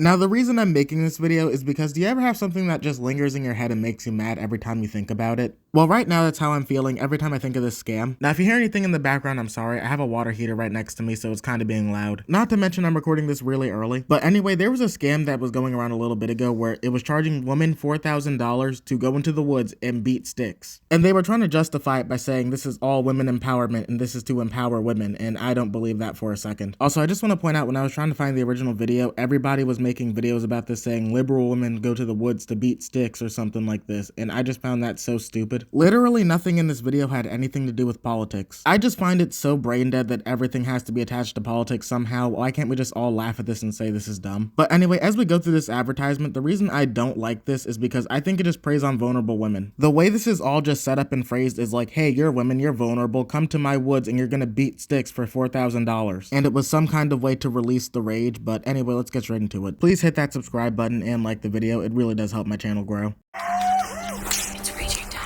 Now, the reason I'm making this video is because do you ever have something that just lingers in your head and makes you mad every time you think about it? Well, right now that's how I'm feeling every time I think of this scam. Now, if you hear anything in the background, I'm sorry. I have a water heater right next to me, so it's kind of being loud. Not to mention I'm recording this really early. But anyway, there was a scam that was going around a little bit ago where it was charging women $4,000 to go into the woods and beat sticks. And they were trying to justify it by saying this is all women empowerment and this is to empower women, and I don't believe that for a second. Also, I just want to point out when I was trying to find the original video, everybody was making videos about this saying liberal women go to the woods to beat sticks or something like this, and I just found that so stupid. Literally nothing in this video had anything to do with politics. I just find it so brain dead that everything has to be attached to politics somehow. Why can't we just all laugh at this and say this is dumb? But anyway, as we go through this advertisement, the reason I don't like this is because I think it just preys on vulnerable women. The way this is all just set up and phrased is like, hey, you're women, you're vulnerable, come to my woods and you're gonna beat sticks for $4,000. And it was some kind of way to release the rage, but anyway, let's get straight into it. Please hit that subscribe button and like the video. It really does help my channel grow. It's raging time.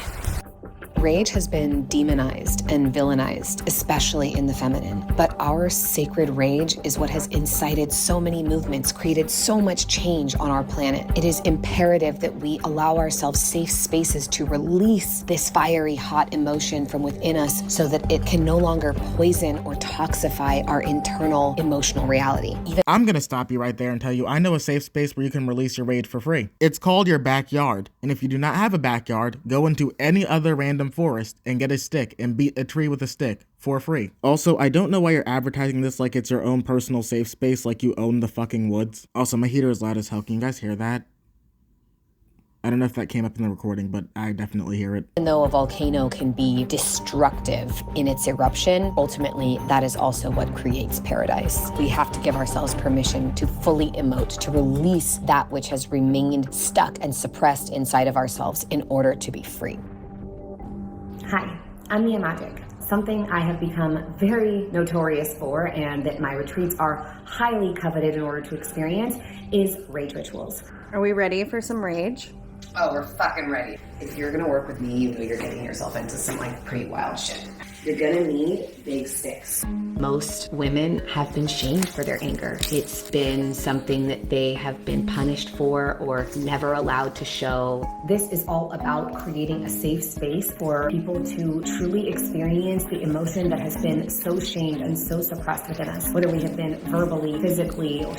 Rage has been demonized and villainized, especially in the feminine. But our sacred rage is what has incited so many movements, created so much change on our planet. It is imperative that we allow ourselves safe spaces to release this fiery, hot emotion from within us so that it can no longer poison or toxify our internal emotional reality. I'm gonna stop you right there and tell you I know a safe space where you can release your rage for free. It's called your backyard. And if you do not have a backyard, go into any other random forest and get a stick and beat a tree with a stick for free. Also, I don't know why you're advertising this like it's your own personal safe space, like you own the fucking woods. Also, my heater is loud as hell. Can you guys hear that? I don't know if that came up in the recording, but I definitely hear it. Even though a volcano can be destructive in its eruption, ultimately that is also what creates paradise. We have to give ourselves permission to fully emote, to release that which has remained stuck and suppressed inside of ourselves in order to be free. Hi, I'm Mia Magic. Something I have become very notorious for and that my retreats are highly coveted in order to experience is rage rituals. Are we ready for some rage? Oh, we're fucking ready. If you're gonna work with me, you know you're getting yourself into some pretty wild shit. You're gonna need big sticks. Most women have been shamed for their anger. It's been something that they have been punished for or never allowed to show. This is all about creating a safe space for people to truly experience the emotion that has been so shamed and so suppressed within us, whether we have been verbally, physically, or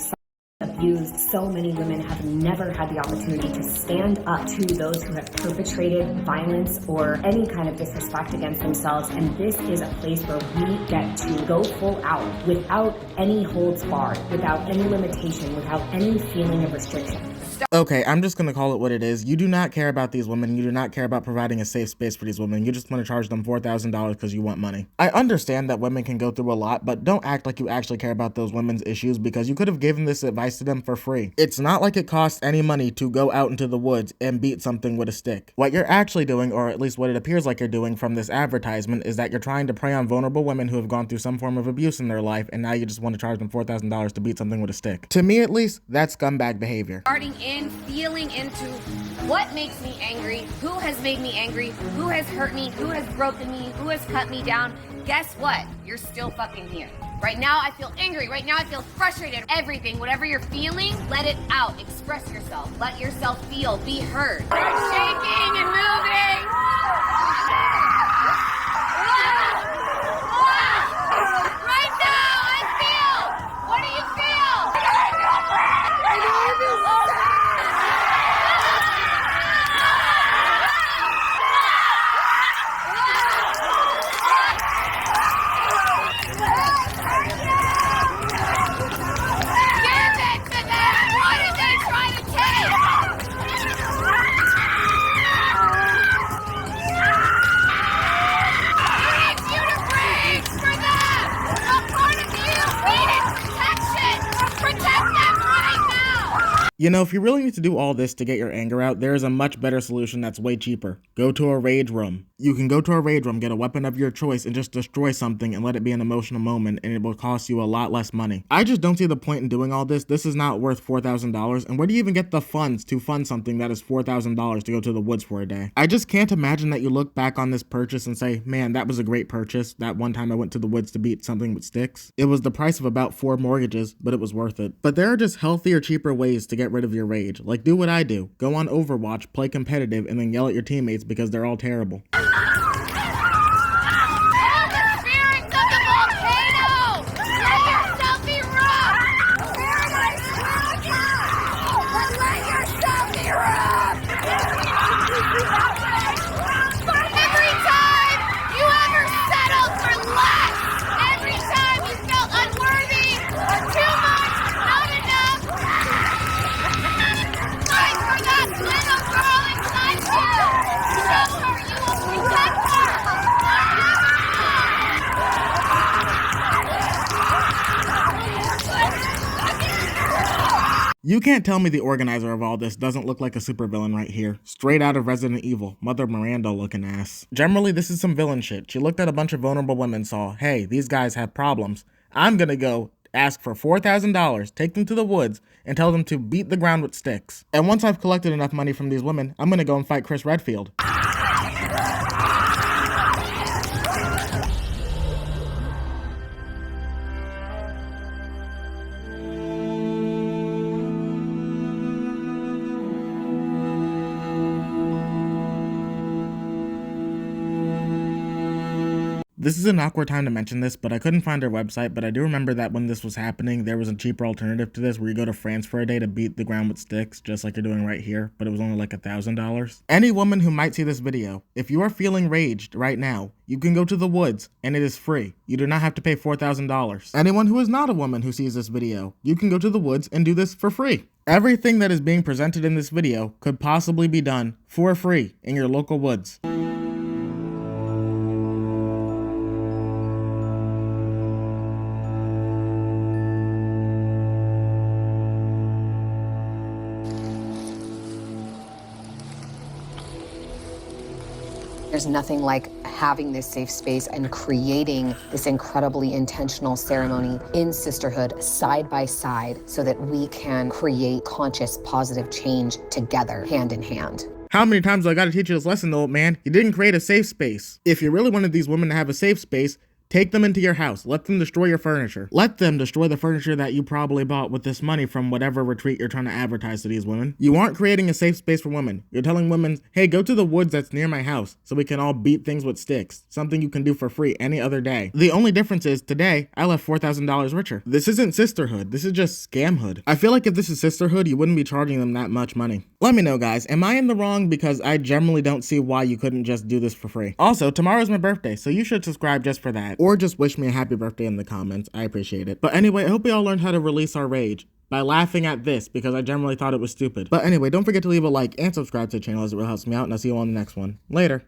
abused. So many women have never had the opportunity to stand up to those who have perpetrated violence or any kind of disrespect against themselves. And this is a place where we get to go full out without any holds barred, without any limitation, without any feeling of restriction. Okay, I'm just gonna call it what it is. You do not care about these women. You do not care about providing a safe space for these women. You just want to charge them $4,000 because you want money. I understand that women can go through a lot, but don't act like you actually care about those women's issues because you could have given this advice to them for free. It's not like it costs any money to go out into the woods and beat something with a stick. What you're actually doing, or at least what it appears like you're doing from this advertisement, is that you're trying to prey on vulnerable women who have gone through some form of abuse in their life, and now you just want to charge them $4,000 to beat something with a stick. To me, at least, that's scumbag behavior. Starting in, feeling into what makes me angry, who has made me angry, who has hurt me, who has broken me, who has cut me down. Guess what? You're still fucking here. Right now I feel angry, right now I feel frustrated. Everything, whatever you're feeling, let it out. Express yourself. Let yourself feel, be heard. Start shaking and moving. Right now I feel. What do you feel? I feel so sad. You know, if you really need to do all this to get your anger out, there is a much better solution that's way cheaper. Go to a rage room. You can go to a rage room, get a weapon of your choice, and just destroy something and let it be an emotional moment, and it will cost you a lot less money. I just don't see the point in doing all this. This is not worth $4,000, and where do you even get the funds to fund something that is $4,000 to go to the woods for a day? I just can't imagine that you look back on this purchase and say, man, that was a great purchase. That one time I went to the woods to beat something with sticks. It was the price of about 4 mortgages, but it was worth it. But there are just healthier, cheaper ways to get rid of your rage. Like, do what I do. Go on Overwatch, play competitive, and then yell at your teammates because they're all terrible. You can't tell me the organizer of all this doesn't look like a supervillain right here. Straight out of Resident Evil, Mother Miranda looking ass. Generally, this is some villain shit. She looked at a bunch of vulnerable women, saw, hey, these guys have problems. I'm gonna go ask for $4,000, take them to the woods, and tell them to beat the ground with sticks. And once I've collected enough money from these women, I'm gonna go and fight Chris Redfield. This is an awkward time to mention this, but I couldn't find their website, but I do remember that when this was happening, there was a cheaper alternative to this where you go to France for a day to beat the ground with sticks, just like you're doing right here, but it was only like $1,000. Any woman who might see this video, if you are feeling raged right now, you can go to the woods, and it is free. You do not have to pay $4,000. Anyone who is not a woman who sees this video, you can go to the woods and do this for free. Everything that is being presented in this video could possibly be done for free in your local woods. There's nothing like having this safe space and creating this incredibly intentional ceremony in sisterhood side by side so that we can create conscious, positive change together, hand in hand. How many times do I gotta teach you this lesson, old man? You didn't create a safe space. If you really wanted these women to have a safe space, take them into your house. Let them destroy your furniture. Let them destroy the furniture that you probably bought with this money from whatever retreat you're trying to advertise to these women. You aren't creating a safe space for women. You're telling women, hey, go to the woods that's near my house so we can all beat things with sticks. Something you can do for free any other day. The only difference is today, I left $4,000 richer. This isn't sisterhood. This is just scamhood. I feel like if this is sisterhood, you wouldn't be charging them that much money. Let me know, guys. Am I in the wrong? Because I generally don't see why you couldn't just do this for free. Also, tomorrow's my birthday, so you should subscribe just for that. Or just wish me a happy birthday in the comments. I appreciate it. But anyway, I hope we all learned how to release our rage by laughing at this because I generally thought it was stupid. But anyway, don't forget to leave a like and subscribe to the channel as it really helps me out, and I'll see you on the next one. Later.